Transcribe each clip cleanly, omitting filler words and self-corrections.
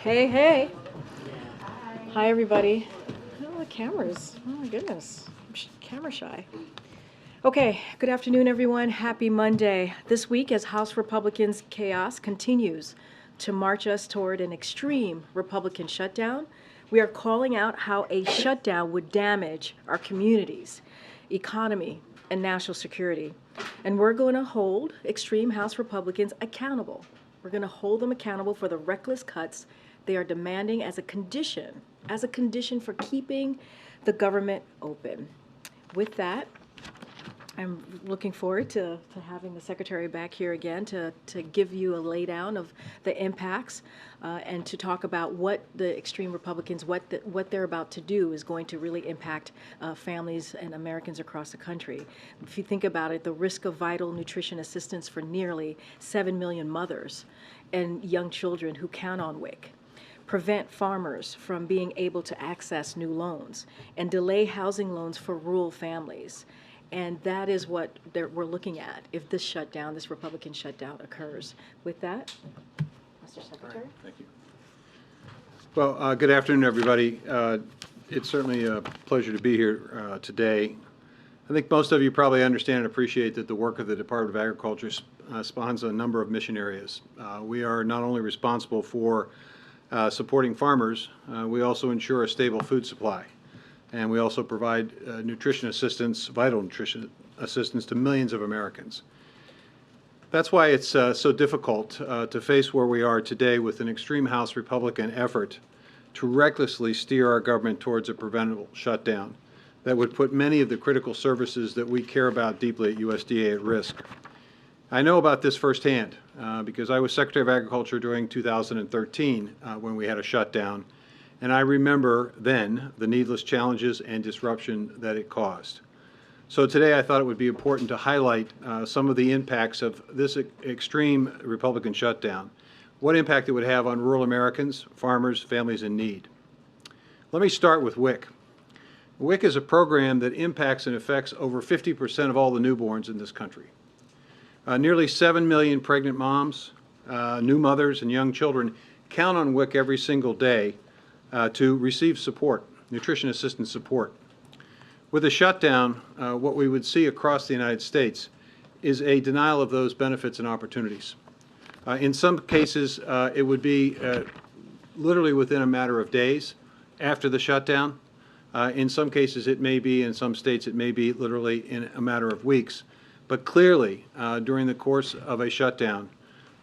Hey, hey. Hi, everybody. Oh, the cameras. Oh, my goodness. I'm camera shy. Okay, good afternoon, everyone. Happy Monday. This week, as House Republicans' chaos continues to march us toward an extreme Republican shutdown, we are calling out how a shutdown would damage our communities, economy, and national security. And we're going to hold extreme House Republicans accountable. We're going to hold them accountable for the reckless cuts they are demanding as a condition for keeping the government open. With that, I'm looking forward to having the Secretary back here again to give you a laydown of the impacts and to talk about what the extreme Republicans, what they're about to do is going to really impact families and Americans across the country. If you think about it, the risk of vital nutrition assistance for nearly 7 million mothers and young children who count on WIC, prevent farmers from being able to access new loans, and delay housing loans for rural families. And that is what we're looking at if this shutdown, this Republican shutdown occurs. With that, Mr. Secretary. Right, thank you. Well, good afternoon, everybody. It's certainly a pleasure to be here today. I think most of you probably understand and appreciate that the work of the Department of Agriculture spawns a number of mission areas. We are not only responsible for supporting farmers, we also ensure a stable food supply. And we also provide nutrition assistance, vital nutrition assistance to millions of Americans. That's why it's so difficult to face where we are today with an extreme House Republican effort to recklessly steer our government towards a preventable shutdown that would put many of the critical services that we care about deeply at USDA at risk. I know about this firsthand because I was Secretary of Agriculture during 2013 when we had a shutdown. And I remember then the needless challenges and disruption that it caused. So today I thought it would be important to highlight some of the impacts of this extreme Republican shutdown, what impact it would have on rural Americans, farmers, families in need. Let me start with WIC. WIC is a program that impacts and affects over 50% of all the newborns in this country. Nearly 7 million pregnant moms, new mothers, and young children count on WIC every single day to receive support, nutrition assistance support. With a shutdown, what we would see across the United States is a denial of those benefits and opportunities. In some cases, it would be literally within a matter of days after the shutdown. In some cases, it may be, in some states, it may be literally in a matter of weeks. But clearly, during the course of a shutdown,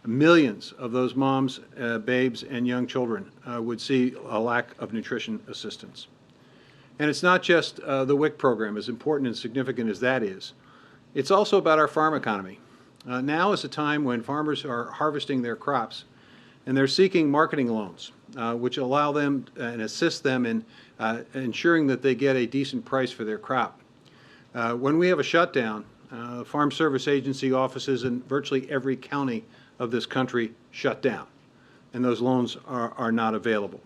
millions of those moms, babes, and young children would see a lack of nutrition assistance. And it's not just the WIC program, as important and significant as that is. It's also about our farm economy. Now is a time when farmers are harvesting their crops, and they're seeking marketing loans, which allow them and assist them in ensuring that they get a decent price for their crop. When we have a shutdown, Farm Service Agency offices in virtually every county of this country shut down, and those loans are not available.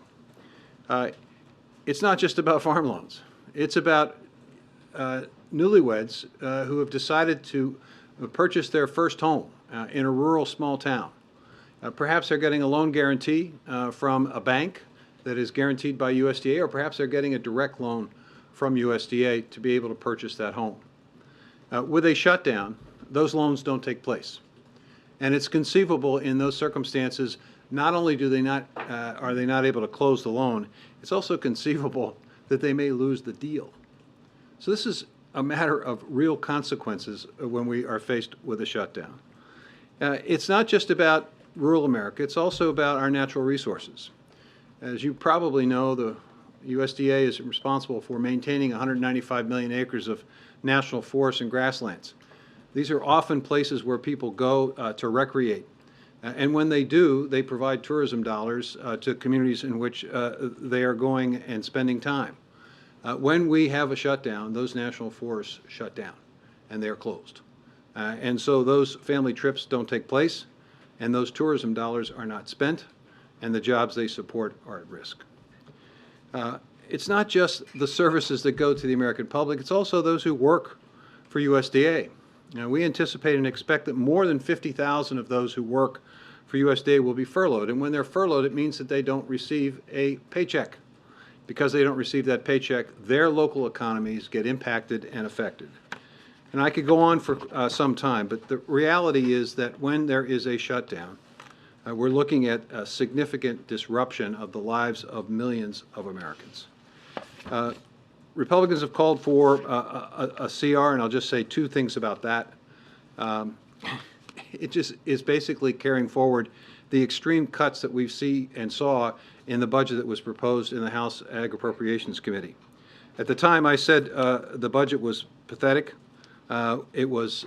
It's not just about farm loans. It's about newlyweds who have decided to purchase their first home in a rural small town. Perhaps they're getting a loan guarantee from a bank that is guaranteed by USDA, or perhaps they're getting a direct loan from USDA to be able to purchase that home. With a shutdown, those loans don't take place. And it's conceivable in those circumstances, not only are they not able to close the loan, it's also conceivable that they may lose the deal. So this is a matter of real consequences when we are faced with a shutdown. It's not just about rural America, it's also about our natural resources. As you probably know, the USDA is responsible for maintaining 195 million acres of national forests and grasslands. These are often places where people go to recreate. And when they do, they provide tourism dollars to communities in which they are going and spending time. When we have a shutdown, those national forests shut down and they're closed. And so those family trips don't take place, and those tourism dollars are not spent, and the jobs they support are at risk. It's not just the services that go to the American public, it's also those who work for USDA. Now, we anticipate and expect that more than 50,000 of those who work for USDA will be furloughed. And when they're furloughed, it means that they don't receive a paycheck. Because they don't receive that paycheck, their local economies get impacted and affected. And I could go on for some time, but the reality is that when there is a shutdown, we're looking at a significant disruption of the lives of millions of Americans. Republicans have called for a CR, and I'll just say two things about that. It just is basically carrying forward the extreme cuts that we see and saw in the budget that was proposed in the House Ag Appropriations Committee. At the time, I said the budget was pathetic, it was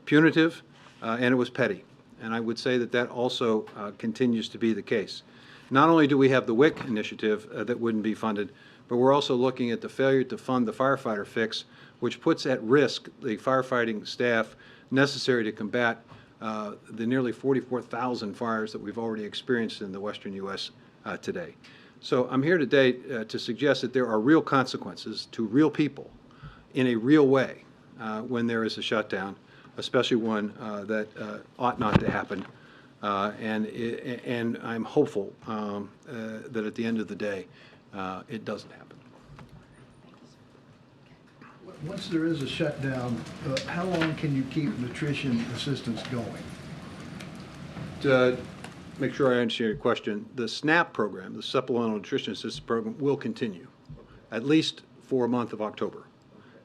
punitive, and it was petty. And I would say that that also continues to be the case. Not only do we have the WIC initiative that wouldn't be funded, but we're also looking at the failure to fund the firefighter fix, which puts at risk the firefighting staff necessary to combat the nearly 44,000 fires that we've already experienced in the western U.S. Today. So I'm here today to suggest that there are real consequences to real people in a real way when there is a shutdown, especially one that ought not to happen. And I'm hopeful that at the end of the day, it doesn't happen. Once there is a shutdown, how long can you keep nutrition assistance going? To make sure I understand your question, the SNAP program, the Supplemental Nutrition Assistance Program, will continue, at least for a month of October.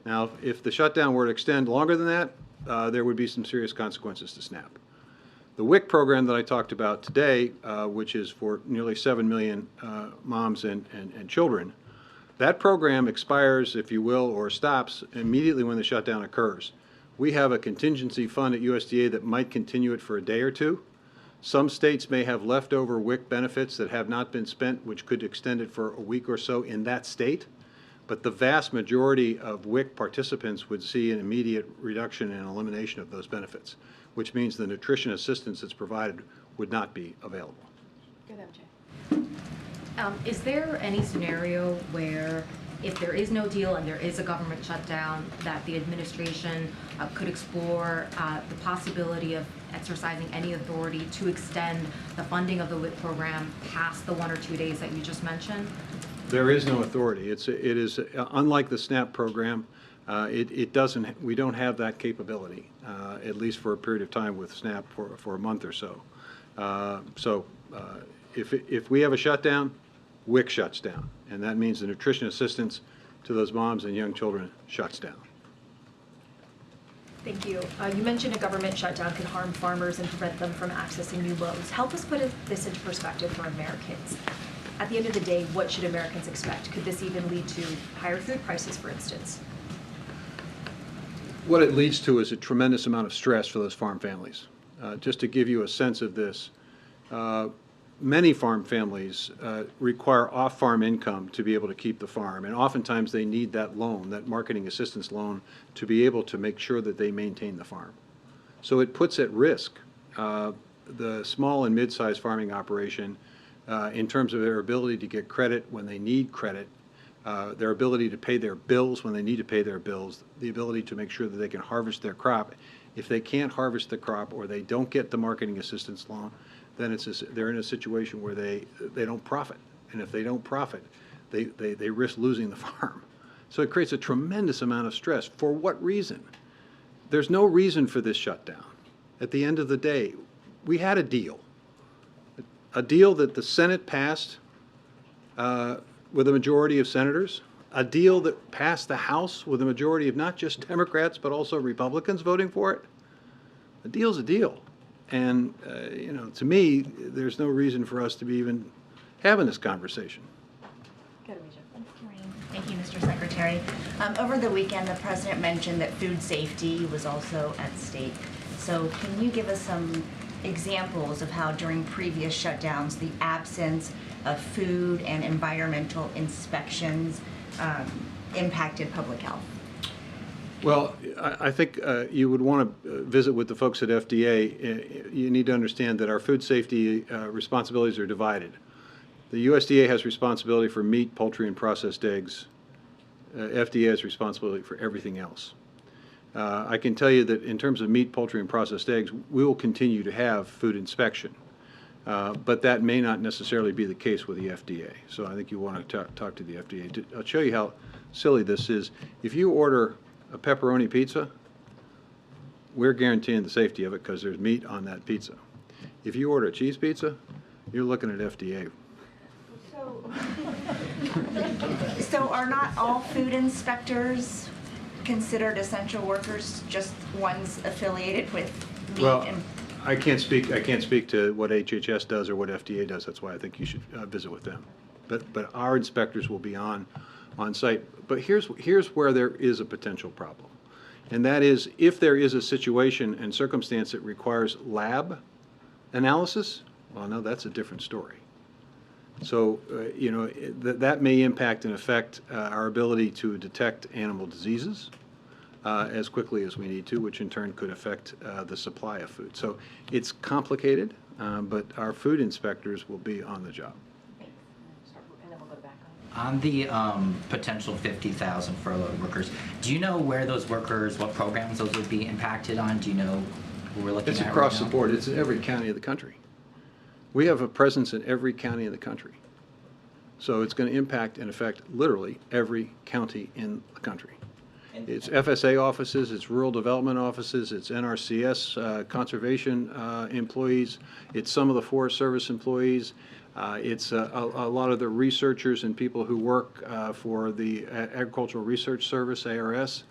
Now, if the shutdown were to extend longer than that, there would be some serious consequences to SNAP. The WIC program that I talked about today, which is for nearly 7 million moms and children, that program expires, if you will, or stops immediately when the shutdown occurs. We have a contingency fund at USDA that might continue it for a day or two. Some states may have leftover WIC benefits that have not been spent, which could extend it for a week or so in that state. But the vast majority of WIC participants would see an immediate reduction and elimination of those benefits, which means the nutrition assistance that's provided would not be available. Go ahead, Jay. Is there any scenario where if there is no deal and there is a government shutdown that the administration could explore the possibility of exercising any authority to extend the funding of the WIC program past the 1 or 2 days that you just mentioned? There is no authority. It is unlike the SNAP program. We don't have that capability, at least for a period of time with SNAP for a month or so. If we have a shutdown, WIC shuts down, and that means the nutrition assistance to those moms and young children shuts down. Thank you. You mentioned a government shutdown could harm farmers and prevent them from accessing new loans. Help us put this into perspective for Americans. At the end of the day, what should Americans expect? Could this even lead to higher food prices, for instance? What it leads to is a tremendous amount of stress for those farm families. Just to give you a sense of this, many farm families require off-farm income to be able to keep the farm, and oftentimes they need that loan, that marketing assistance loan, to be able to make sure that they maintain the farm. So it puts at risk the small and mid-sized farming operation in terms of their ability to get credit when they need credit, their ability to pay their bills when they need to pay their bills, the ability to make sure that they can harvest their crop. If they can't harvest the crop or they don't get the marketing assistance loan, then they're in a situation where they don't profit. And if they don't profit, they risk losing the farm. So it creates a tremendous amount of stress. For what reason? There's no reason for this shutdown. At the end of the day, we had a deal that the Senate passed with a majority of senators, a deal that passed the House with a majority of not just Democrats but also Republicans voting for it. A deal's a deal. And, to me, there's no reason for us to be even having this conversation. Go ahead, Misha. Karine. Thank you, Mr. Secretary. Over the weekend, the President mentioned that food safety was also at stake. So can you give us some examples of how during previous shutdowns the absence of food and environmental inspections impacted public health? Well, I think you would want to visit with the folks at FDA. You need to understand that our food safety responsibilities are divided. The USDA has responsibility for meat, poultry, and processed eggs. FDA has responsibility for everything else. I can tell you that in terms of meat, poultry, and processed eggs, we will continue to have food inspection. But that may not necessarily be the case with the FDA. So I think you want to talk to the FDA. I'll show you how silly this is. If you order a pepperoni pizza, we're guaranteeing the safety of it because there's meat on that pizza. If you order a cheese pizza, you're looking at FDA. So are not all food inspectors considered essential workers, just ones affiliated with meat? Well, I can't speak to what HHS does or what FDA does. That's why I think you should visit with them. But our inspectors will be on site. But here's where there is a potential problem. And that is, if there is a situation and circumstance that requires lab analysis, well, no, that's a different story. So, that may impact and affect our ability to detect animal diseases as quickly as we need to, which in turn could affect the supply of food. So it's complicated, but our food inspectors will be on the job. On the potential 50,000 furloughed workers, do you know where those workers, what programs those would be impacted on? Do you know who we're looking at? It's across the board. It's in every county of the country. We have a presence in every county in the country. So it's going to impact and affect literally every county in the country. It's FSA offices, it's rural development offices, it's NRCS conservation employees, it's some of the Forest Service employees, it's a lot of the researchers and people who work for the Agricultural Research Service, ARS.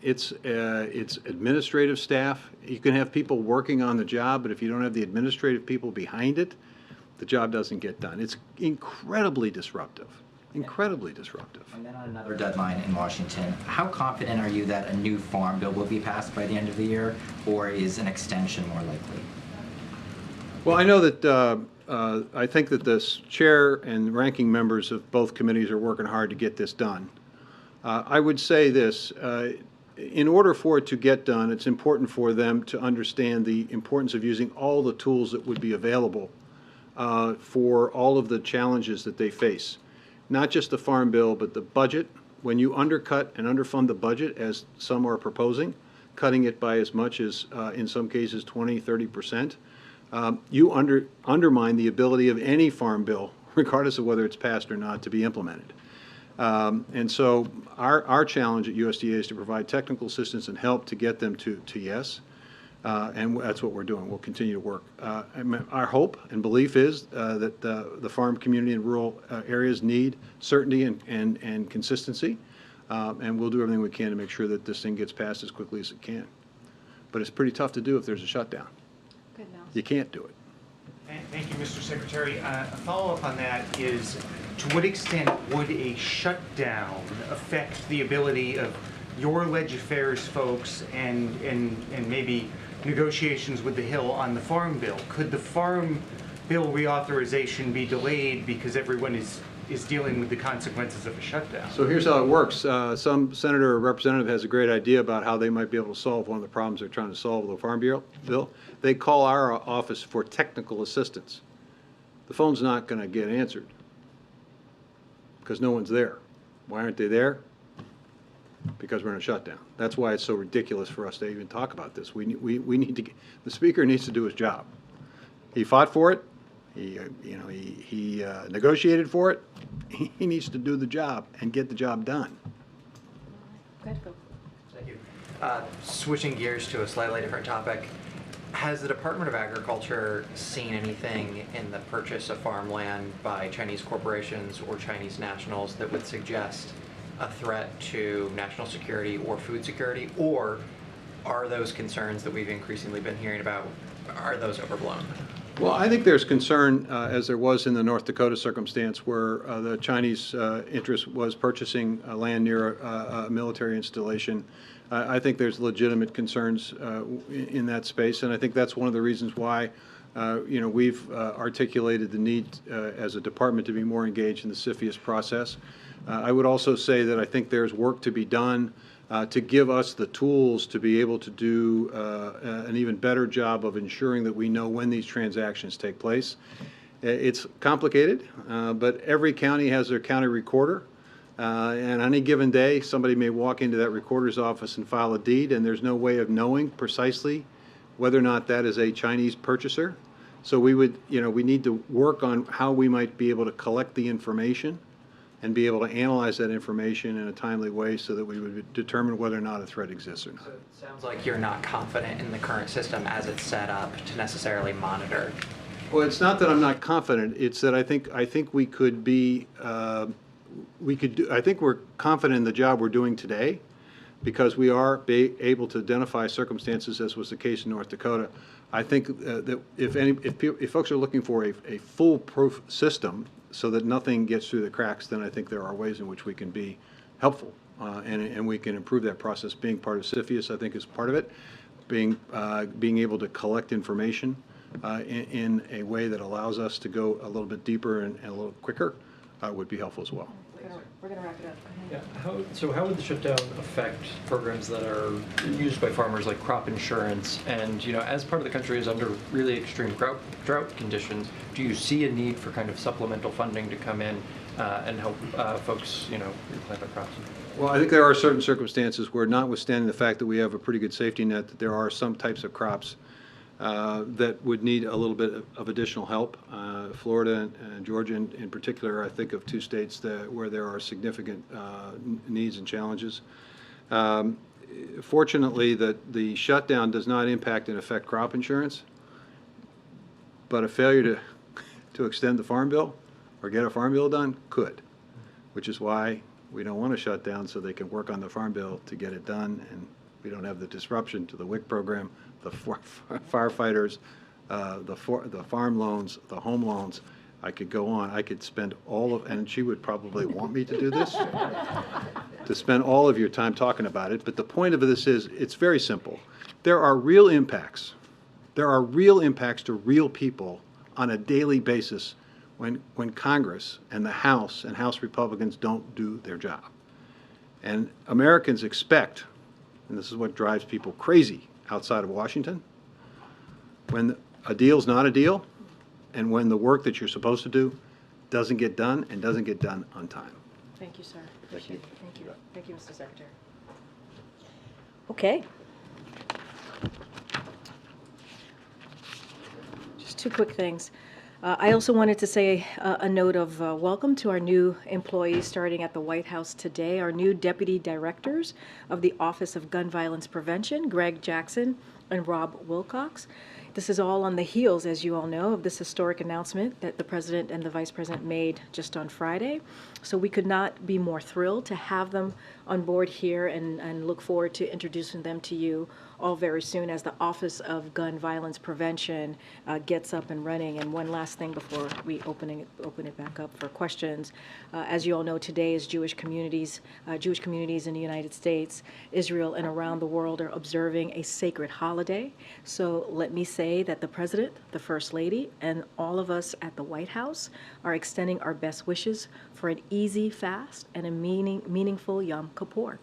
It's administrative staff. You can have people working on the job, but if you don't have the administrative people behind it, the job doesn't get done. It's incredibly disruptive. Incredibly disruptive. And then on another deadline in Washington, how confident are you that a new farm bill will be passed by the end of the year, or is an extension more likely? Well, I know that I think that the chair and ranking members of both committees are working hard to get this done. I would say this, in order for it to get done, it's important for them to understand the importance of using all the tools that would be available for all of the challenges that they face. Not just the farm bill, but the budget. When you undercut and underfund the budget, as some are proposing, cutting it by as much as, in some cases, 20, 30%, you undermine the ability of any farm bill, regardless of whether it's passed or not, to be implemented. And so our challenge at USDA is to provide technical assistance and help to get them to yes. And that's what we're doing. We'll continue to work. Our hope and belief is that the farm community and rural areas need certainty and consistency, and we'll do everything we can to make sure that this thing gets passed as quickly as it can. But it's pretty tough to do if there's a shutdown. Good analysis. You can't do it. Thank you, Mr. Secretary. A follow-up on that is, to what extent would a shutdown affect the ability of your leg affairs folks and maybe negotiations with the Hill on the Farm Bill? Could the Farm Bill reauthorization be delayed because everyone is dealing with the consequences of a shutdown? So here's how it works. Some senator or representative has a great idea about how they might be able to solve one of the problems they're trying to solve with the Farm Bill. They call our office for technical assistance. The phone's not going to get answered because no one's there. Why aren't they there? Because we're in a shutdown. That's why it's so ridiculous for us to even talk about this. We need to get, the speaker needs to do his job. He fought for it. He negotiated for it. He needs to do the job and get the job done. Go ahead, Phil. Thank you. Switching gears to a slightly different topic, has the Department of Agriculture seen anything in the purchase of farmland by Chinese corporations or Chinese nationals that would suggest a threat to national security or food security, or are those concerns that we've increasingly been hearing about, are those overblown? Well, I think there's concern, as there was in the North Dakota circumstance, where the Chinese interest was purchasing land near a military installation. I think there's legitimate concerns in that space, and I think that's one of the reasons why we've articulated the need as a department to be more engaged in the CFIUS process. I would also say that I think there's work to be done to give us the tools to be able to do an even better job of ensuring that we know when these transactions take place. It's complicated, but every county has their county recorder. And on any given day, somebody may walk into that recorder's office and file a deed, and there's no way of knowing precisely whether or not that is a Chinese purchaser. So we would, we need to work on how we might be able to collect the information and be able to analyze that information in a timely way so that we would determine whether or not a threat exists or not. So it sounds like you're not confident in the current system as it's set up to necessarily monitor. Well, it's not that I'm not confident. It's that I think we could be, I think we're confident in the job we're doing today because we are able to identify circumstances, as was the case in North Dakota. I think that if folks are looking for a foolproof system so that nothing gets through the cracks, then I think there are ways in which we can be helpful and we can improve that process. Being part of CFIUS, I think, is part of it. Being able to collect information in a way that allows us to go a little bit deeper and a little quicker would be helpful as well. We're going to wrap it up. Yeah. How would the shutdown affect programs that are used by farmers, like crop insurance? And as part of the country is under really extreme drought conditions, do you see a need for kind of supplemental funding to come in and help folks, replant their crops? Well, I think there are certain circumstances where, notwithstanding the fact that we have a pretty good safety net, that there are some types of crops that would need a little bit of additional help. Florida and Georgia in particular, I think of two states where there are significant needs and challenges. Fortunately, the shutdown does not impact and affect crop insurance, but a failure to extend the farm bill or get a farm bill done could, which is why we don't want to shut down, so they can work on the farm bill to get it done, and we don't have the disruption to the WIC program, the firefighters, the farm loans, the home loans. I could go on. I could spend and she would probably want me to do this, to spend all of your time talking about it. But the point of this is, it's very simple. There are real impacts. There are real impacts to real people on a daily basis when Congress and the House and House Republicans don't do their job. And Americans expect, and this is what drives people crazy outside of Washington, when a deal's not a deal, and when the work that you're supposed to do doesn't get done and doesn't get done on time. Thank you, sir. Appreciate it. Thank you. Thank you, Mr. Secretary. Okay. Just two quick things. I also wanted to say a note of welcome to our new employees starting at the White House today, our new deputy directors of the Office of Gun Violence Prevention, Greg Jackson and Rob Wilcox. This is all on the heels, as you all know, of this historic announcement that the President and the Vice President made just on Friday. So we could not be more thrilled to have them on board here and look forward to introducing them to you all very soon as the Office of Gun Violence Prevention gets up and running. And one last thing before we open it back up for questions. As you all know, today is Jewish communities in the United States, Israel, and around the world are observing a sacred holiday. So let me say that the President, the First Lady, and all of us at the White House are extending our best wishes for an easy fast and a meaningful Yom Kippur.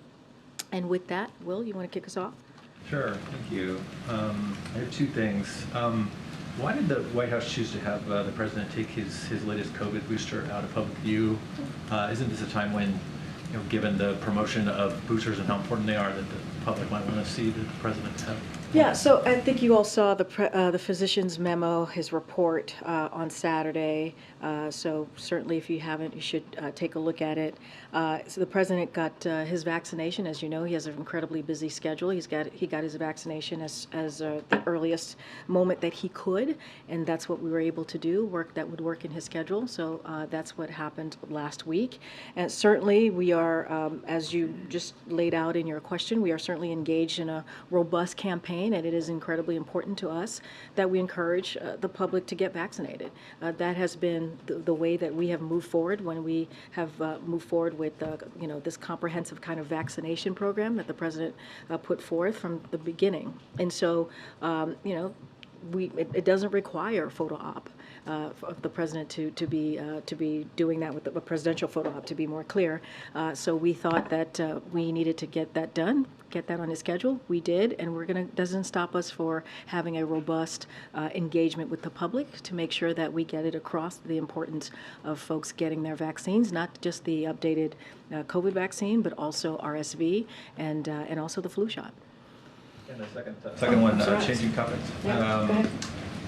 And with that, Will, you want to kick us off? Sure, thank you. I have two things. Why did the White House choose to have the President take his latest COVID booster out of public view? Isn't this a time when, given the promotion of boosters and how important they are, that the public might want to see the President have? Yeah, so I think you all saw the physician's memo, his report on Saturday. So certainly, if you haven't, you should take a look at it. So the president got his vaccination. As you know, he has an incredibly busy schedule. He got his vaccination as the earliest moment that he could, and that's what we were able to do. That would work in his schedule. So that's what happened last week. And certainly, we are, as you just laid out in your question, we are certainly engaged in a robust campaign. And it is incredibly important to us that we encourage the public to get vaccinated. That has been the way that we have moved forward when we have moved forward with this comprehensive kind of vaccination program that the President put forth from the beginning. And so, it doesn't require photo op of the president to be doing that with a presidential photo op, to be more clear. So we thought that we needed to get that done, get that on his schedule. We did, and doesn't stop us for having a robust engagement with the public to make sure that we get it across the importance of folks getting their vaccines, not just the updated COVID vaccine, but also RSV and also the flu shot. And the second one, sorry. changing topics. Yeah, go ahead.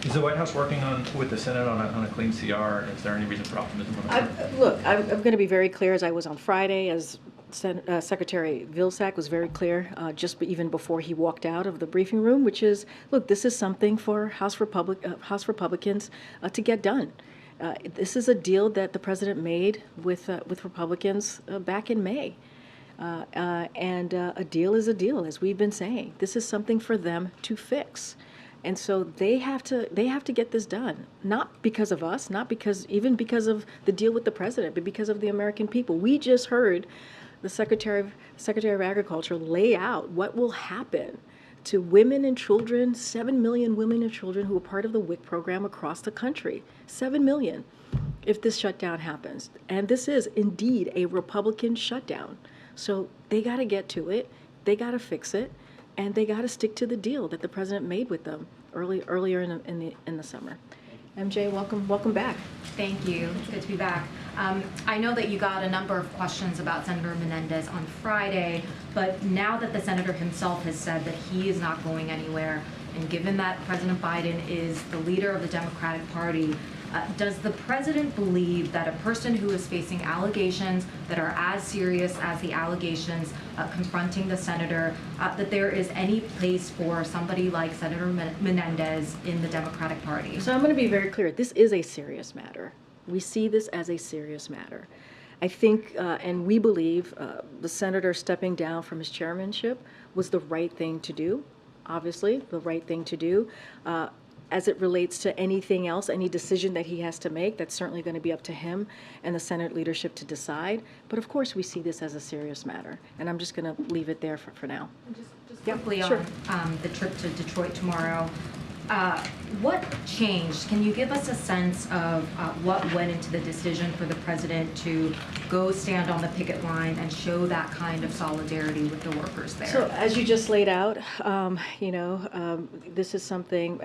Is the White House working with the Senate on a clean CR? Is there any reason for optimism on that? Look, I'm going to be very clear, as I was on Friday, as Secretary Vilsack was very clear just even before he walked out of the briefing room, which is, look, this is something for House Republicans to get done. This is a deal that the president made with Republicans back in May. And a deal is a deal, as we've been saying. This is something for them to fix. And so they have to get this done, not because of us, not even because of the deal with the president, but because of the American people. We just heard the Secretary of Agriculture lay out what will happen to women and children, 7 million women and children who are part of the WIC program across the country, 7 million, if this shutdown happens. And this is indeed a Republican shutdown. So they got to get to it, they got to fix it, and they got to stick to the deal that the president made with them earlier in the summer. MJ, welcome back. Thank you. It's good to be back. I know that you got a number of questions about Senator Menendez on Friday, but now that the senator himself has said that he is not going anywhere, and given that President Biden is the leader of the Democratic Party, does the president believe that a person who is facing allegations that are as serious as the allegations confronting the senator, that there is any place for somebody like Senator Menendez in the Democratic Party? So I'm going to be very clear. This is a serious matter. We see this as a serious matter. I think, and we believe, the senator stepping down from his chairmanship was the right thing to do, obviously, the right thing to do. As it relates to anything else, any decision that he has to make, that's certainly going to be up to him and the Senate leadership to decide. But of course, we see this as a serious matter. And I'm just going to leave it there for now. Just quickly sure. on the trip to Detroit tomorrow, what changed? Can you give us a sense of what went into the decision for the president to go stand on the picket line and show that kind of solidarity with the workers there? So as you just laid out, this is something,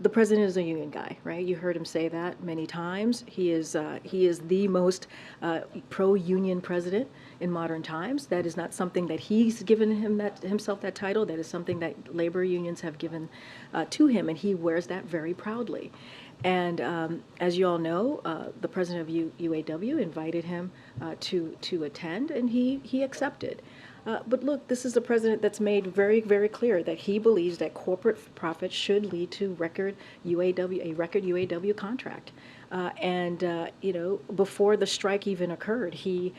the president is a union guy, right? You heard him say that many times. He is the most pro-union president in modern times. That is not something that he's given himself that title. That is something that labor unions have given to him, and he wears that very proudly. And as you all know, the president of UAW invited him to attend, and he accepted. But look, this is a president that's made very, very clear that he believes that corporate profits should lead to a record UAW contract. Before the strike even occurred, he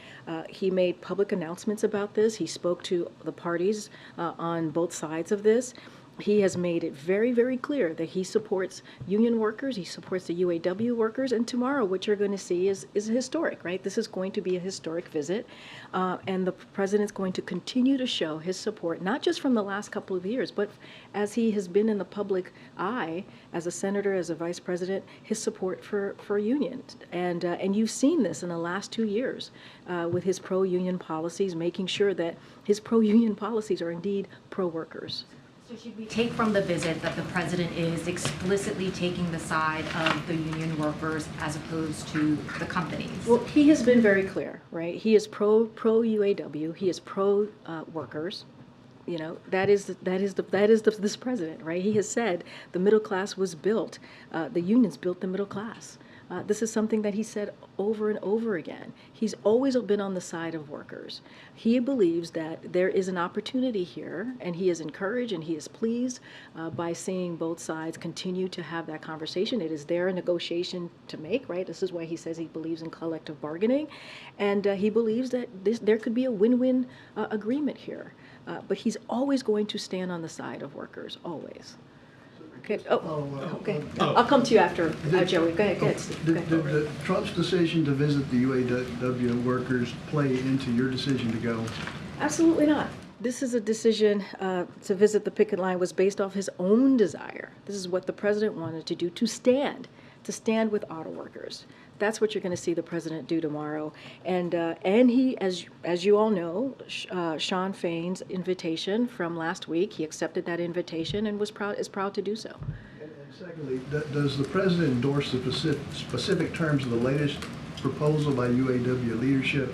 made public announcements about this. He spoke to the parties on both sides of this. He has made it very, very clear that he supports union workers, he supports the UAW workers, and tomorrow what you're going to see is historic, right? This is going to be a historic visit, and the president's going to continue to show his support, not just from the last couple of years, but as he has been in the public eye, as a senator, as a vice president, his support for unions. And you've seen this in the last 2 years with his pro-union policies, making sure that his pro-union policies are indeed pro-workers. So should we take from the visit that the president is explicitly taking the side of the union workers as opposed to the companies? Well, he has been very clear, right? He is pro UAW. He is pro workers. You know, that is this president, right? He has said the middle class was built. The unions built the middle class. This is something that he said over and over again. He's always been on the side of workers. He believes that there is an opportunity here, and he is encouraged and he is pleased by seeing both sides continue to have that conversation. It is their negotiation to make, right? This is why he says he believes in collective bargaining, and he believes that there could be a win-win agreement here. But he's always going to stand on the side of workers, always. Okay. Okay. I'll come to you after, Joey. Go ahead, Steve. Did Trump's decision to visit the UAW workers play into your decision to go? Absolutely not. This is a decision to visit the picket line was based off his own desire. This is what the president wanted to do, to stand with auto workers. That's what you're going to see the president do tomorrow. And he, as you all know, Sean Fain's invitation from last week, he accepted that invitation and is proud to do so. And secondly, does the president endorse the specific terms of the latest proposal by UAW leadership,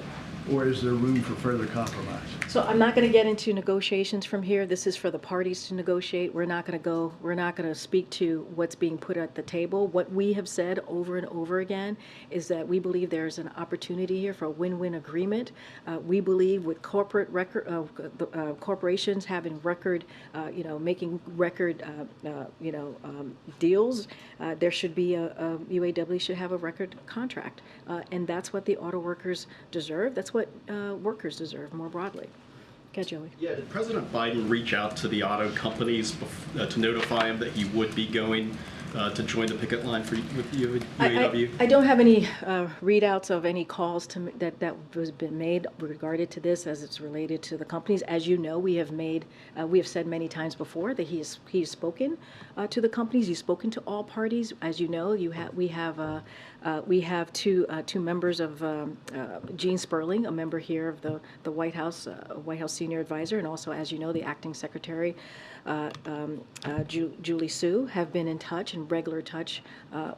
or is there room for further compromise? So I'm not going to get into negotiations from here. This is for the parties to negotiate. We're not going to speak to what's being put at the table. What we have said over and over again is that we believe there's an opportunity here for a win-win agreement. We believe with corporations having record, making record, deals, there should be UAW should have a record contract. And that's what the auto workers deserve. That's what workers deserve more broadly. Okay, Joey. Yeah, did President Biden reach out to the auto companies to notify him that he would be going to join the picket line with UAW? I don't have any readouts of any calls that was been made regarded to this as it's related to the companies. As you know, we have said many times before that he's spoken to the companies. He's spoken to all parties. As you know, we have two members of Gene Sperling, a member here of the White House senior advisor, and also, as you know, the acting secretary, Julie Sue, have been in touch, in regular touch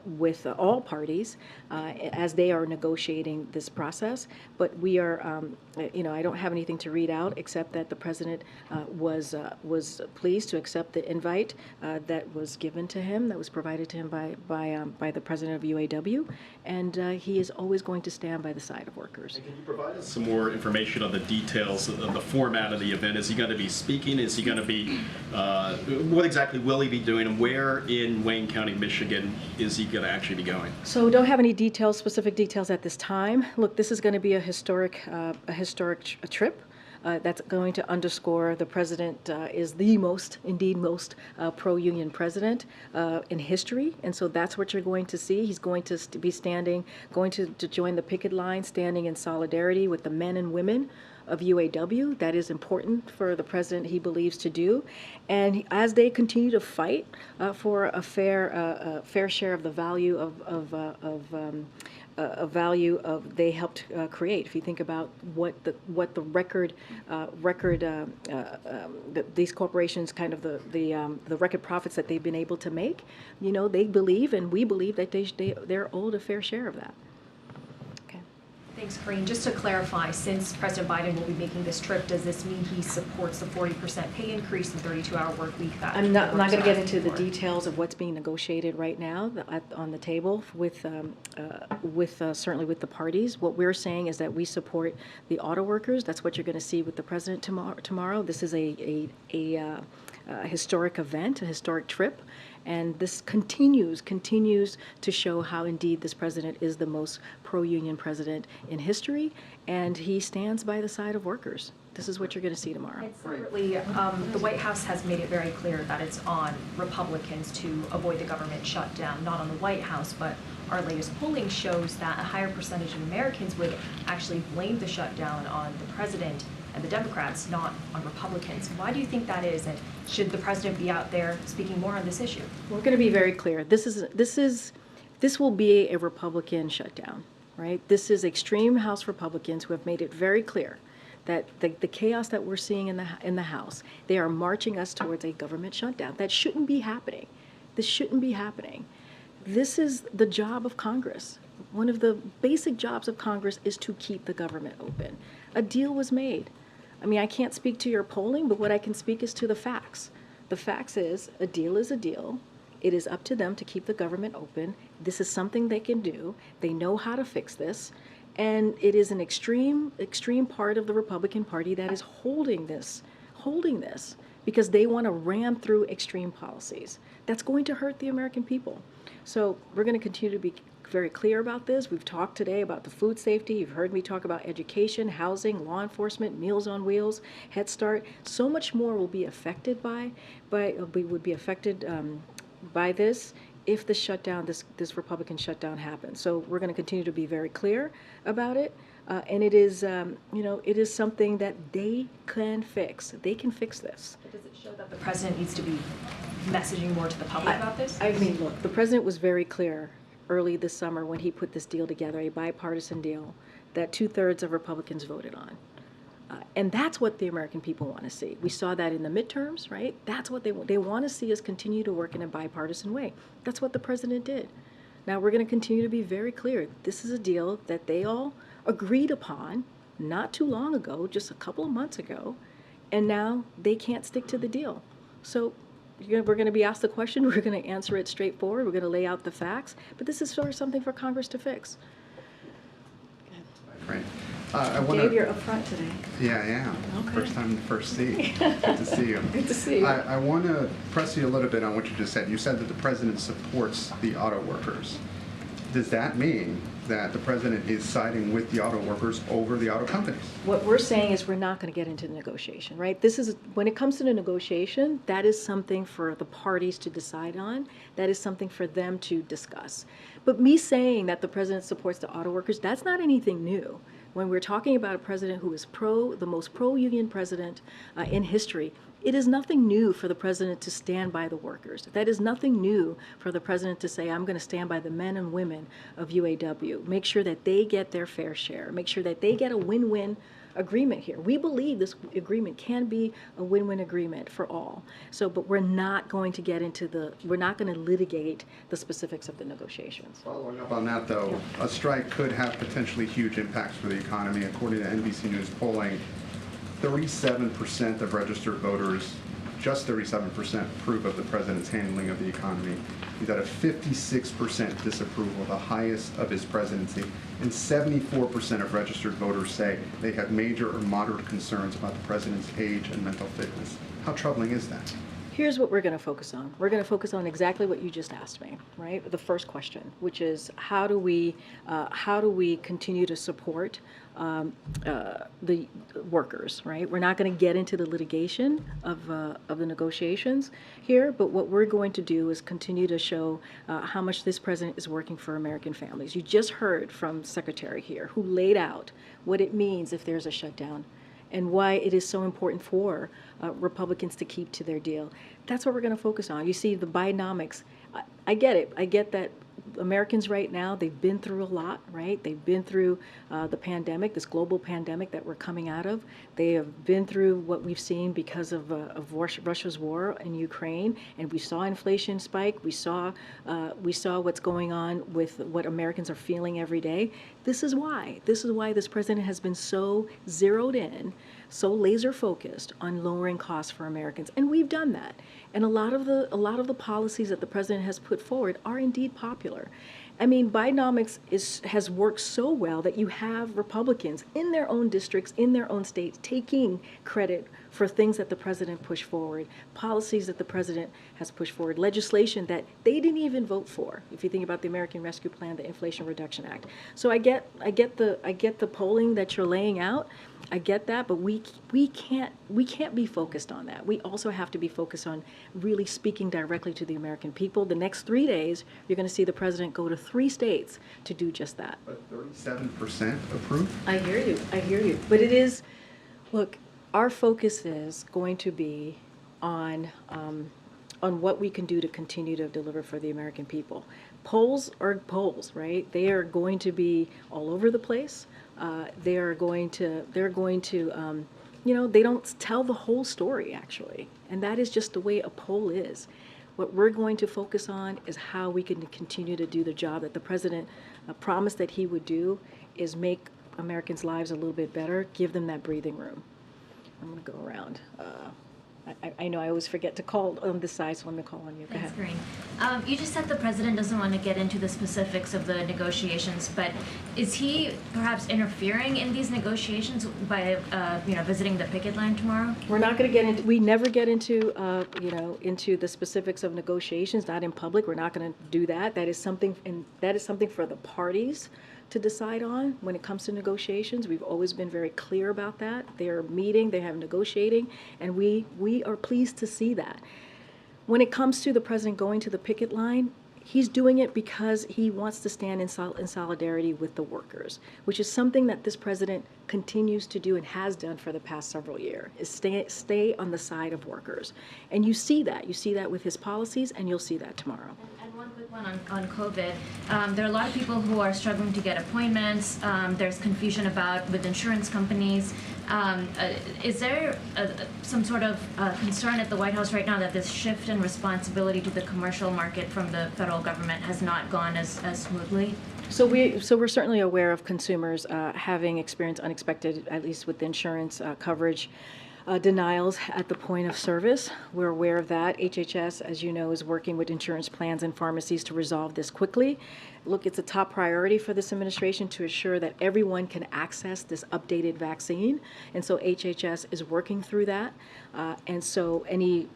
with all parties as they are negotiating this process. But we are, I don't have anything to read out except that the president was pleased to accept the invite that was given to him, that was provided to him by the president of UAW, and he is always going to stand by the side of workers. And can you provide us some more information on the details of the format of the event? Is he going to be speaking? Is he going to be, what exactly will he be doing, and where in Wayne County, Michigan, is he going to actually be going? So don't have any specific details at this time. Look, this is going to be a historic trip. That's going to underscore the president is the most pro-union president in history, and so that's what you're going to see. He's going to be going to join the picket line, standing in solidarity with the men and women of UAW. That is important for the president, he believes, to do. And as they continue to fight for a fair share of the value they helped create. If you think about what the these corporations, kind of the record profits that they've been able to make, they believe, and we believe, that they're owed a fair share of that. Thanks, Karine. Just to clarify, since President Biden will be making this trip, does this mean he supports the 40% pay increase and 32-hour work week? I'm not going to get into the details of what's being negotiated right now on the table with certainly with the parties. What we're saying is that we support the auto workers. That's what you're going to see with the president tomorrow. This is a historic event, a historic trip. And this continues to show how indeed this president is the most pro-union president in history, and he stands by the side of workers. This is what you're going to see tomorrow. And separately, the White House has made it very clear that it's on Republicans to avoid the government shutdown, not on the White House, but our latest polling shows that a higher percentage of Americans would actually blame the shutdown on the president and the Democrats, not on Republicans. Why do you think that is, and should the president be out there speaking more on this issue? We're going to be very clear. This will be a Republican shutdown, right? This is extreme House Republicans who have made it very clear that the chaos that we're seeing in the House, they are marching us towards a government shutdown. That shouldn't be happening. This shouldn't be happening. This is the job of Congress. One of the basic jobs of Congress is to keep the government open. A deal was made. I mean, I can't speak to your polling, but what I can speak is to the facts. The facts is a deal is a deal. It is up to them to keep the government open. This is something they can do. They know how to fix this. And it is an extreme part of the Republican Party that is holding this, because they want to ram through extreme policies. That's going to hurt the American people. So we're going to continue to be very clear about this. We've talked today about the food safety. You've heard me talk about education, housing, law enforcement, Meals on Wheels, Head Start. So much more will be affected by this, if the shutdown, this Republican shutdown happens. So we're going to continue to be very clear about it. And it is, it is something that they can fix. They can fix this. But does it show that the president needs to be messaging more to the public about this? I mean, look, the president was very clear early this summer when he put this deal together, a bipartisan deal that 2/3 of Republicans voted on. And that's what the American people want to see. We saw that in the midterms, right? That's what they want to see us continue to work in a bipartisan way. That's what the president did. Now we're going to continue to be very clear. This is a deal that they all agreed upon not too long ago, just a couple of months ago, and now they can't stick to the deal. So we're going to be asked the question, we're going to answer it straightforward, we're going to lay out the facts, but this is sort of something for Congress to fix. Right. Dave, you're up front today. Yeah, I am. Okay. First time in the first seat. Good to see you. Good to see you. I want to press you a little bit on what you just said. You said that the president supports the auto workers. Does that mean that the president is siding with the auto workers over the auto companies? What we're saying is we're not going to get into the negotiation, right? This is, when it comes to the negotiation, that is something for the parties to decide on. That is something for them to discuss. But me saying that the president supports the auto workers, that's not anything new. When we're talking about a president who is the most pro-union president in history, it is nothing new for the president to stand by the workers. That is nothing new for the president to say, I'm going to stand by the men and women of UAW. Make sure that they get their fair share. Make sure that they get a win-win agreement here. We believe this agreement can be a win-win agreement for all. So, but we're not going to get into we're not going to litigate the specifics of the negotiations. Following up on that, though, a strike could have potentially huge impacts for the economy. According to NBC News polling, 37% of registered voters, just 37%, approve of the president's handling of the economy. He's at a 56% disapproval, the highest of his presidency, and 74% of registered voters say they have major or moderate concerns about the president's age and mental fitness. How troubling is that? Here's what we're going to focus on. We're going to focus on exactly what you just asked me, right? The first question, which is how do we continue to support the workers, right? We're not going to get into the litigation of the negotiations here, but what we're going to do is continue to show how much this president is working for American families. You just heard from Secretary here, who laid out what it means if there's a shutdown, and why it is so important for Republicans to keep to their deal. That's what we're going to focus on. You see, the Bidenomics, I get it. I get that Americans right now, they've been through a lot, right? They've been through the pandemic, this global pandemic that we're coming out of. They have been through what we've seen because of Russia's war in Ukraine, and we saw inflation spike. We saw what's going on with what Americans are feeling every day. This is why this president has been so zeroed in, so laser focused on lowering costs for Americans, and we've done that. And a lot of the policies that the president has put forward are indeed popular. I mean, Bidenomics has worked so well that you have Republicans in their own districts, in their own states, taking credit for things that the president pushed forward, policies that the president has pushed forward, legislation that they didn't even vote for. If you think about the American Rescue Plan, the Inflation Reduction Act. So I get the polling that you're laying out. I get that, but we can't be focused on that. We also have to be focused on really speaking directly to the American people. The next 3 days, you're going to see the president go to 3 states to do just that. But 37% approve? I hear you. But it is, look, our focus is going to be on what we can do to continue to deliver for the American people. Polls are polls, right? They are going to be all over the place. They're going to, they don't tell the whole story, actually. And that is just the way a poll is. What we're going to focus on is how we can continue to do the job that the president promised that he would do, is make Americans' lives a little bit better, give them that breathing room. I'm going to go around. I know I always forget to call on this side, so let me call on you. Go ahead. Thanks, Karine. You just said the president doesn't want to get into the specifics of the negotiations, but is he perhaps interfering in these negotiations by, visiting the picket line tomorrow? We're not going to get into. We never get into, into the specifics of negotiations. Not in public. We're not going to do that. That is something, for the parties to decide on when it comes to negotiations. We've always been very clear about that. They're meeting, they have negotiating, and we are pleased to see that. When it comes to the president going to the picket line, he's doing it because he wants to stand in solidarity with the workers, which is something that this president continues to do and has done for the past several years, is stay on the side of workers. And you see that. You see that with his policies, and you'll see that tomorrow. And one quick one on COVID. There are a lot of people who are struggling to get appointments. There's confusion with insurance companies. Is there some sort of concern at the White House right now that this shift in responsibility to the commercial market from the federal government has not gone as smoothly? So we're certainly aware of consumers having experienced unexpected, at least with insurance coverage, denials at the point of service. We're aware of that. HHS, as you know, is working with insurance plans and pharmacies to resolve this quickly. Look, it's a top priority for this administration to ensure that everyone can access this updated vaccine. And so HHS is working through that. And so any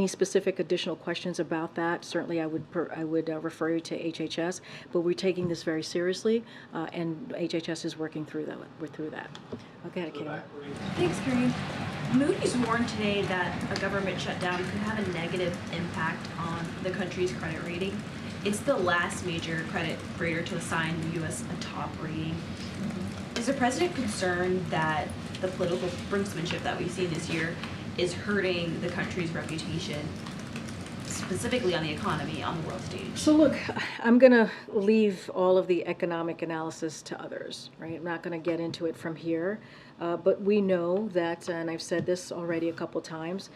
specific additional questions about that, certainly I would refer you to HHS. But we're taking this very seriously, and HHS is working through that. Okay, Karine. Thanks, Karine. Moody's warned today that a government shutdown could have a negative impact on the country's credit rating. It's the last major credit rater to assign the U.S. a top rating. Is the president concerned that the political brinksmanship that we've seen this year is hurting the country's reputation, specifically on the economy, on the world stage? So look, I'm going to leave all of the economic analysis to others, right? I'm not going to get into it from here. But we know that, and I've said this already a couple times,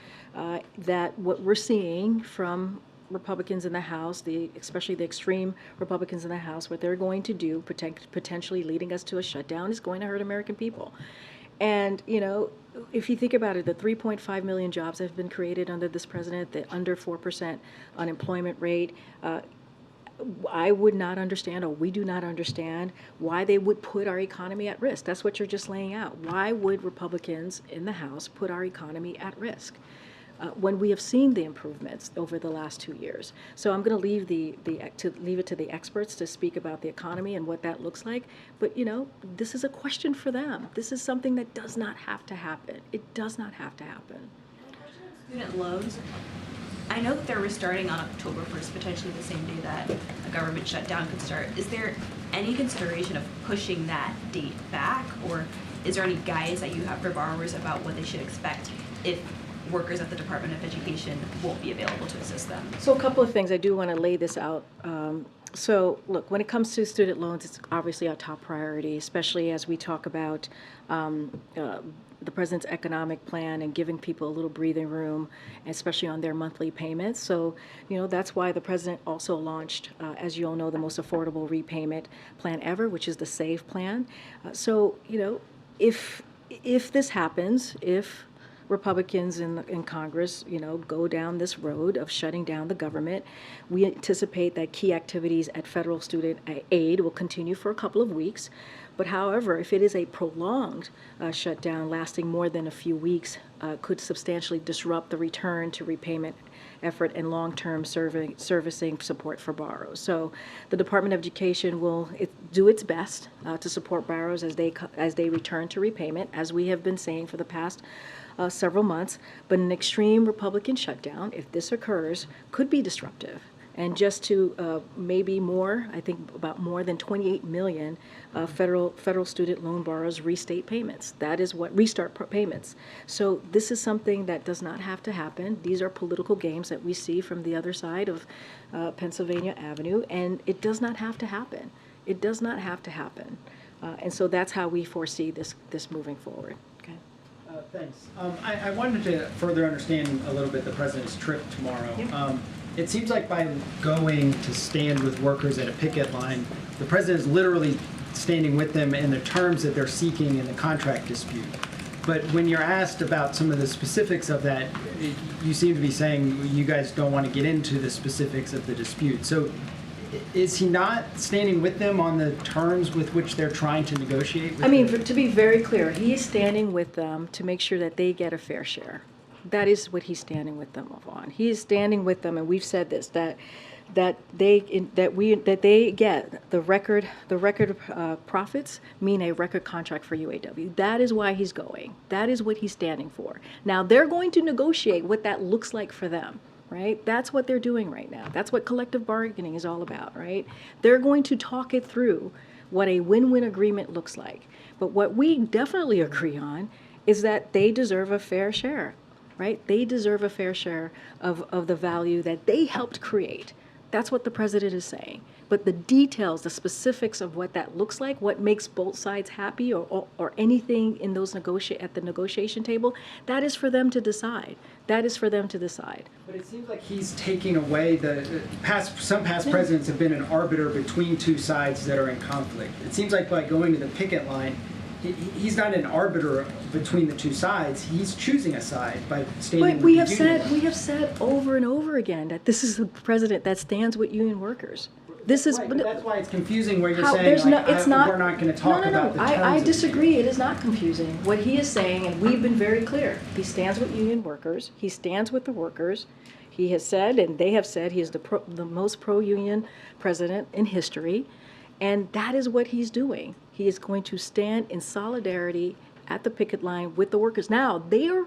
that what we're seeing from Republicans in the House, especially the extreme Republicans in the House, what they're going to do, potentially leading us to a shutdown, is going to hurt American people. And, you know, if you think about it, the 3.5 million jobs that have been created under this president, the under 4% unemployment rate, I would not understand, or we do not understand, why they would put our economy at risk. That's what you're just laying out. Why would Republicans in the House put our economy at risk when we have seen the improvements over the last 2 years? So I'm going to leave leave it to the experts to speak about the economy and what that looks like. But you know, this is a question for them. This is something that does not have to happen. It does not have to happen. Student loans. I know that they're restarting on October 1st, potentially the same day that a government shutdown could start. Is there any consideration of pushing that date back, or is there any guidance that you have for borrowers about what they should expect if workers at the Department of Education won't be available to assist them? So a couple of things. I do want to lay this out. So look, when it comes to student loans, it's obviously our top priority, especially as we talk about the president's economic plan and giving people a little breathing room, especially on their monthly payments. So, you know, that's why the president also launched, as you all know, the most affordable repayment plan ever, which is the SAVE plan. So, you know, if this happens, if Republicans in Congress, you know, go down this road of shutting down the government, we anticipate that key activities at federal student aid will continue for a couple of weeks. But however, if it is a prolonged shutdown lasting more than a few weeks, could substantially disrupt the return to repayment effort and long-term servicing support for borrowers. So the Department of Education will do its best to support borrowers as they return to repayment, as we have been saying for the past several months. But an extreme Republican shutdown, if this occurs, could be disruptive. And just to maybe more, I think about more than 28 million federal student loan borrowers restate payments. That is what restart payments. So this is something that does not have to happen. These are political games that we see from the other side of Pennsylvania Avenue, and it does not have to happen. It does not have to happen. And so that's how we foresee this moving forward. Okay. Thanks. I wanted to further understand a little bit the president's trip tomorrow. Yeah. It seems like by going to stand with workers at a picket line, the president is literally standing with them in the terms that they're seeking in the contract dispute. But when you're asked about some of the specifics of that, you seem to be saying you guys don't want to get into the specifics of the dispute. So is he not standing with them on the terms with which they're trying to negotiate with I mean, to be very clear, he is standing with them to make sure that they get a fair share. That is what he's standing with them on. He is standing with them, and we've said this, that they get the record profits mean a record contract for UAW. That is why he's going. That is what he's standing for. Now they're going to negotiate what that looks like for them. right? That's what they're doing right now. That's what collective bargaining is all about, right? They're going to talk it through what a win-win agreement looks like. But what we definitely agree on is that they deserve a fair share, right? They deserve a fair share of the value that they helped create. That's what the president is saying. But the details, the specifics of what that looks like, what makes both sides happy, or anything in those at the negotiation table, that is for them to decide. That is for them to decide. But it seems like he's taking away some past presidents have been an arbiter between two sides that are in conflict. It seems like by going to the picket line, he's not an arbiter between the two sides. He's choosing a side by standing But with the union. we have said over and over again that this is a president that stands with union workers. This is. Right, but that's why it's confusing where you're How, saying there's like, no, it's not, we're not going to talk about the terms I of the disagree. deal. It is not confusing. What he is saying, and we've been very clear, he stands with union workers. He stands with the workers. He has said, and they have said, he is the most pro-union president in history. And that is what he's doing. He is going to stand in solidarity at the picket line with the workers. Now, they are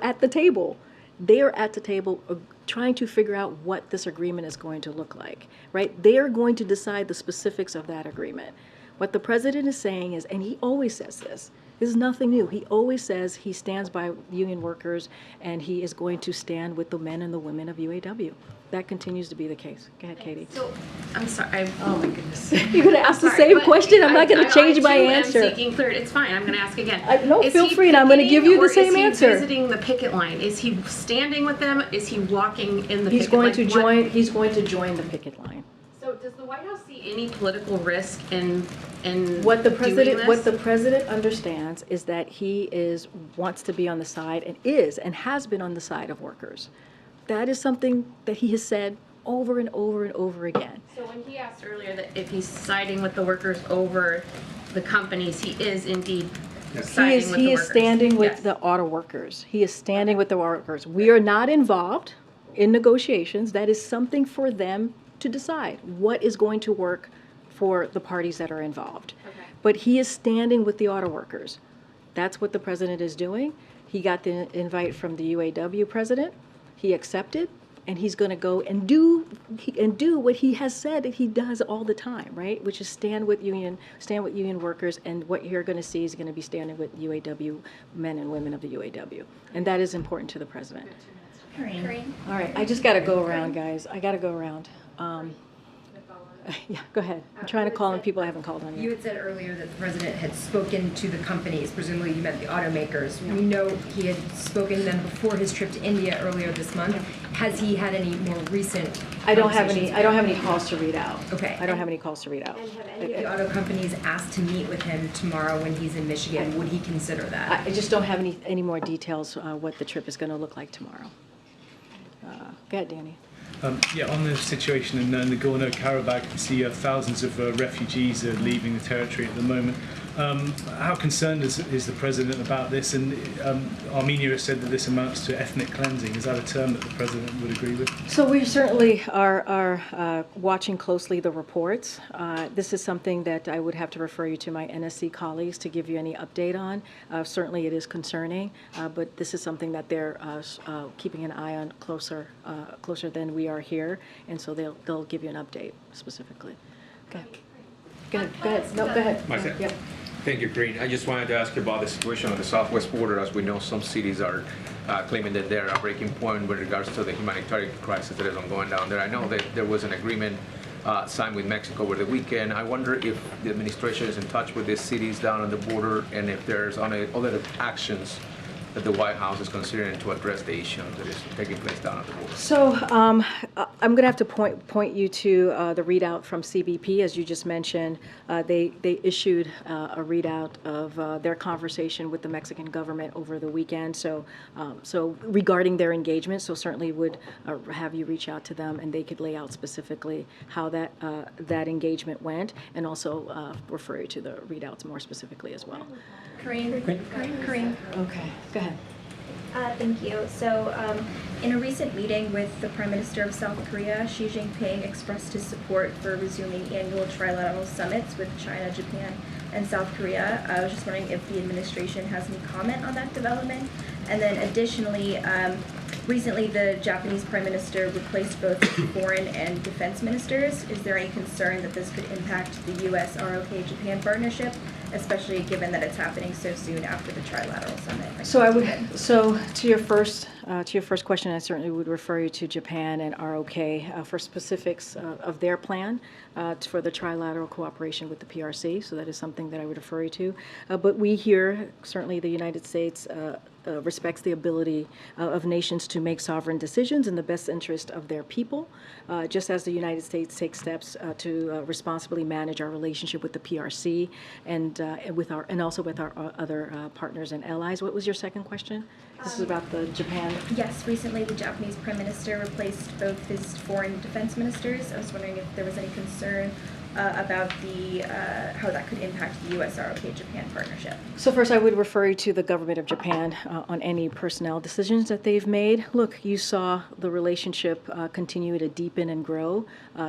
at the table. They are at the table trying to figure out what this agreement is going to look like, right? They are going to decide the specifics of that agreement. What the president is saying is, and he always says this is nothing new. He always says he stands by union workers and he is going to stand with the men and the women of UAW. That continues to be the case. Go ahead, Katie. So, I'm sorry. Oh my goodness. You're going to ask the same question? I'm not going to change my answer. I'm seeking clarity. It's fine. I'm going to ask again. No, feel free, and I'm going to give you the same answer. Is he visiting the picket line? Is he standing with them? Is he walking in the He's picket going line? He's going to join the picket line. So does the White House see any political risk in What the doing this? president understands is that he wants to be on the side and has been on the side of workers. That is something that he has said over and over and over again. So when he asked earlier that if he's siding with the workers over the companies, he is indeed siding with the workers. He is standing with Yes. the auto workers. He is standing with the workers. We are not involved in negotiations. That is something for them to decide what is going to work for the parties that are involved. Okay. But he is standing with the auto workers. That's what the president is doing. He got the invite from the UAW president. He accepted, and he's going to go and do what he has said that he does all the time, right? Which is stand with union workers, and what you're going to see is going to be standing with UAW men and women of the UAW, and that is important to the president. Karine. All right, I just got to go around, guys. I got to go around. Yeah, go ahead. I'm trying to call on people I haven't called on yet. You had said earlier that the president had spoken to the companies, presumably you meant the automakers. We know he had spoken to them before his trip to India earlier this month. Has he had any more recent I don't have conversations? any calls to read out. Okay. I don't have any calls to read out. And have any of the auto companies asked to meet with him tomorrow when he's in Michigan? Would he consider that? I just don't have any more details what the trip is going to look like tomorrow. Go ahead, Danny. Yeah, on the situation in Nagorno-Karabakh, you see thousands of refugees are leaving the territory at the moment. How concerned is the president about this? And Armenia has said that this amounts to ethnic cleansing. Is that a term that the president would agree with? So we certainly are watching closely the reports. This is something that I would have to refer you to my NSC colleagues to give you any update on. Certainly it is concerning, but this is something that they're keeping an eye on closer than we are here, and so they'll give you an update specifically. Okay. Go ahead. No, go ahead. Myself. Yep. Thank you, Karine. I just wanted to ask you about the situation on the southwest border. As we know, some cities are claiming that they're a breaking point with regards to the humanitarian crisis that is ongoing down there. I know that there was an agreement signed with Mexico over the weekend. I wonder if the administration is in touch with these cities down on the border and if there's other actions that the White House is considering to address the issue that is taking place down at the border. So I'm going to have to point you to the readout from CBP, as you just mentioned. They issued a readout of their conversation with the Mexican government over the weekend. So regarding their engagement, so certainly would have you reach out to them, and they could lay out specifically how that engagement went, and also refer you to the readouts more specifically as well. Karine. Okay, go ahead. Thank you. So, in a recent meeting with the Prime Minister of South Korea, Xi Jinping expressed his support for resuming annual trilateral summits with China, Japan, and South Korea. I was just wondering if the administration has any comment on that development. And then additionally, Recently, the Japanese Prime Minister replaced both foreign and defense ministers. Is there any concern that this could impact the U.S. ROK-Japan partnership, especially given that it's happening so soon after the trilateral summit? So to your first question, I certainly would refer you to Japan and ROK for specifics of their plan for the trilateral cooperation with the PRC. So that is something that I would refer you to. But we here, certainly the United States, respects the ability of nations to make sovereign decisions in the best interest of their people, just as the United States takes steps to responsibly manage our relationship with the PRC and also with our other partners and allies. What was your second question? This is about the Japan. Yes, recently the Japanese Prime Minister replaced both his foreign and defense ministers. I was wondering if there was any concern about how that could impact the U.S. ROK-Japan partnership. So first, I would refer you to the government of Japan on any personnel decisions that they've made. Look, you saw the relationship continue to deepen and grow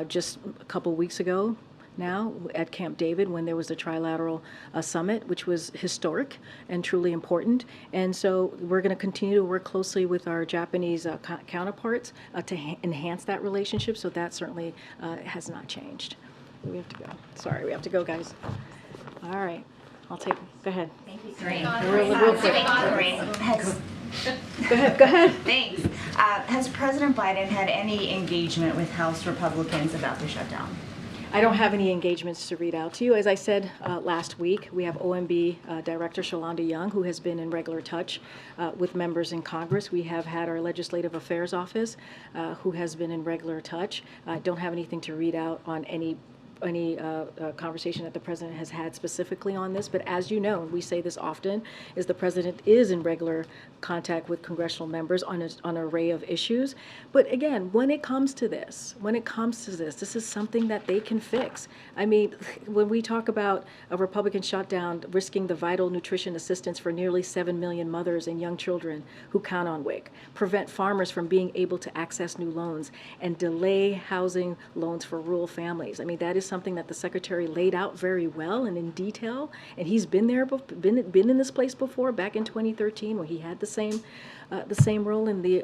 just a couple weeks ago now at Camp David when there was a trilateral summit, which was historic and truly important. And so we're going to continue to work closely with our Japanese counterparts to enhance that relationship. So that certainly has not changed. We have to go. Sorry, we have to go, guys. All right. Go ahead. Thank you, Karine. Real quick. Go ahead. Thanks. Has President Biden had any engagement with House Republicans about the shutdown? I don't have any engagements to read out to you. As I said last week, we have OMB Director Shalonda Young, who has been in regular touch with members in Congress. We have had our Legislative Affairs Office, who has been in regular touch. I don't have anything to read out on any conversation that the president has had specifically on this, but as you know, and we say this often, is the president is in regular contact with congressional members on an array of issues. But again, when it comes to this, this is something that they can fix. I mean, when we talk about a Republican shutdown risking the vital nutrition assistance for nearly 7 million mothers and young children who count on WIC, prevent farmers from being able to access new loans, and delay housing loans for rural families. I mean, that is something that the secretary laid out very well and in detail, and he's been in this place before, back in 2013 when he had the same role in the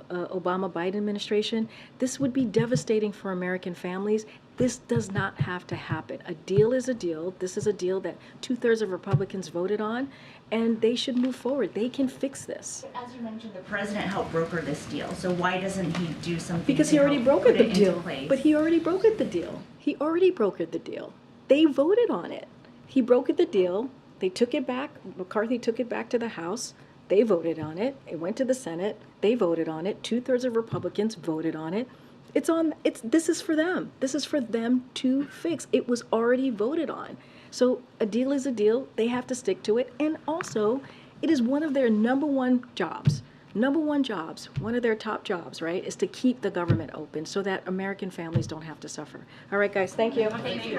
Obama-Biden administration. This would be devastating for American families. This does not have to happen. A deal is a deal. This is a deal that 2/3 of Republicans voted on, and they should move forward. They can fix this. As you mentioned, the president helped broker this deal, so why doesn't he do something? Because he already brokered the deal. But he already brokered the deal. He already brokered the deal. They voted on it. He brokered the deal. They took it back. McCarthy took it back to the House. They voted on it. It went to the Senate. They voted on it. 2/3 of Republicans voted on it. This is for them. This is for them to fix. It was already voted on. So a deal is a deal. They have to stick to it. And also, it is one of their number one jobs, one of their top jobs, right, is to keep the government open so that American families don't have to suffer. All right, guys, thank you. Thank you.